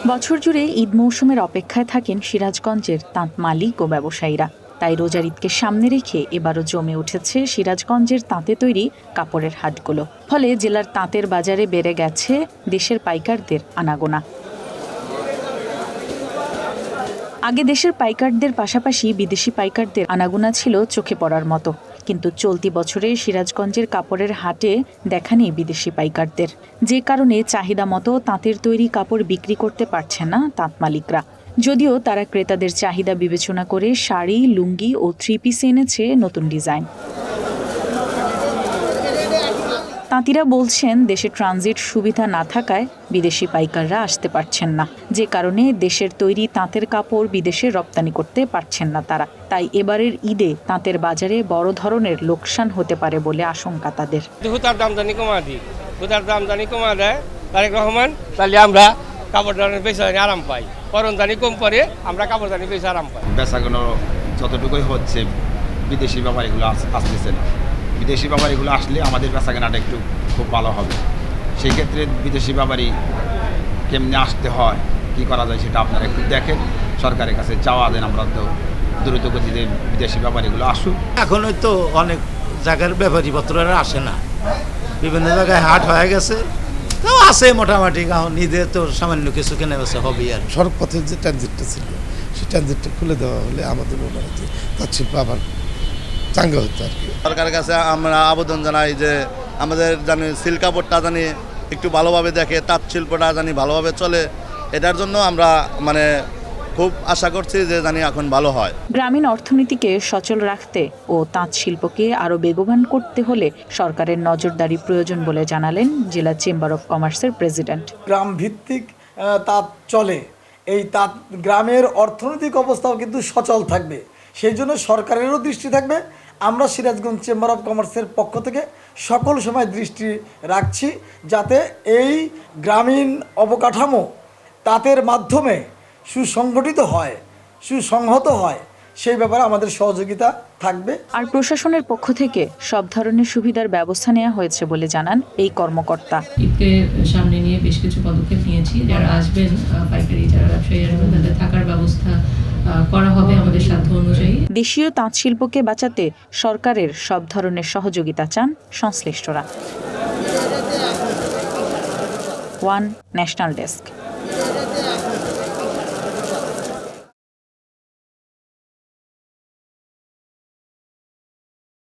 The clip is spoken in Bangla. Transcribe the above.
বছর জুড়ে ঈদ মৌসুমের অপেক্ষায় থাকেন সিরাজগঞ্জের তাঁত মালিক ও ব্যবসায়ীরা। তাই রোজার ঈদকে সামনে রেখে এবারও জমে উঠেছে সিরাজগঞ্জের তাঁতে তৈরি কাপড়ের হাটগুলো। ফলে জেলার তাঁতের বাজারে বেড়ে গেছে দেশের পাইকারদের আনাগোনা। আগে দেশের পাইকারদের পাশাপাশি বিদেশি পাইকারদের আনাগোনা ছিল চোখে পড়ার মতো, কিন্তু চলতি বছরে সিরাজগঞ্জের কাপড়ের হাটে দেখা নেই বিদেশি পাইকারদের, যে কারণে চাহিদা মতো তাঁতের তৈরি কাপড় বিক্রি করতে পারছে না তাঁত মালিকরা। যদিও তারা ক্রেতাদের চাহিদা বিবেচনা করে শাড়ি, লুঙ্গি ও থ্রি পিস এনেছে নতুন ডিজাইন। তাঁতিরা বলছেন দেশে ট্রানজিট সুবিধা না থাকায় বিদেশি পাইকাররা আসতে পারছেন না, যে কারণে দেশের তৈরি তাঁতের কাপড় বিদেশে রপ্তানি করতে পারছেন না তারা। তাই এবারের ঈদে তাঁতের বাজারে বড় ধরনের লোকসান হতে পারে বলে আশঙ্কা তাদের। হুতার দামদানি কমা দেয় তারেক রহমান, তাহলে আমরা কাপড়দানি বেশি আরাম পাই। করণদানি কম পরে আমরা কাপড়দানি বেশি আরাম পাই। বেচাগুলো যতটুকুই হচ্ছে বিদেশি ব্যাপারীগুলো আসতেছে না। বিদেশি ব্যাপারীগুলো আসলে আমাদের বেচাকেনাটা একটু খুব ভালো হবে। সেই ক্ষেত্রে বিদেশি ব্যাপারী কেমনি আসতে হয়, কি করা যায় সেটা আপনারা একটু দেখেন, সরকারের কাছে চাওয়া দেন আমরা তো দ্রুত গতিতে বিদেশি ব্যাপারীগুলো আসুক। এখন তো অনেক জায়গার ব্যাপারীপত্ররা আসে না, বিভিন্ন জায়গায় হাট হয়ে গেছে, তাও আসে মোটামুটি। নিজে তো সামান্য কিছু কেনে বেছে হবে। আর সড়ক পথের যে ট্রানজিটটা ছিল সেই ট্রানজিটটা খুলে দেওয়া হলে আমাদের মনে হয় যে তাঁত শিল্প আবার চাঙ্গা হতো আর কি। সরকারের কাছে আমরা আবেদন জানাই যে আমাদের জানি সিল্ক কাপড়টা জানি একটু ভালোভাবে দেখে, তাঁত শিল্পটা জানি ভালোভাবে চলে, এটার জন্য আমরা খুব আশা করছি যে জানি এখন ভালো হয়। গ্রামীণ অর্থনীতিকে সচল রাখতে ও তাঁত শিল্পকে আরও বেগবান করতে হলে সরকারের নজরদারি প্রয়োজন বলে জানালেন জেলা চেম্বার অব কমার্সের প্রেসিডেন্ট। গ্রাম ভিত্তিক তাঁত চলে, এই তাঁত গ্রামের অর্থনৈতিক অবস্থাও কিন্তু সচল থাকবে, সেই জন্য সরকারেরও দৃষ্টি থাকবে। আমরা সিরাজগঞ্জ চেম্বার অব কমার্সের পক্ষ থেকে সকল সময় দৃষ্টি রাখছি যাতে এই গ্রামীণ অবকাঠামো তাঁতের মাধ্যমে সুসংগঠিত হয়, সুসংহত হয়, সেই ব্যাপারে আমাদের সহযোগিতা থাকবে। আর প্রশাসনের পক্ষ থেকে সব ধরনের সুবিধার ব্যবস্থা নেওয়া হয়েছে বলে জানান এই কর্মকর্তা। ঈদকে সামনে নিয়ে বেশ কিছু পদক্ষেপ নিয়েছি। যারা আসবেন পাইকারি, যারা ব্যবসায়ী আসবেন, তাদের থাকার ব্যবস্থা করা হবে আমাদের সাধ্য অনুযায়ী। দেশীয় তাঁত শিল্পকে বাঁচাতে সরকারের সব ধরনের সহযোগিতা চান সংশ্লিষ্টরা। One national desk.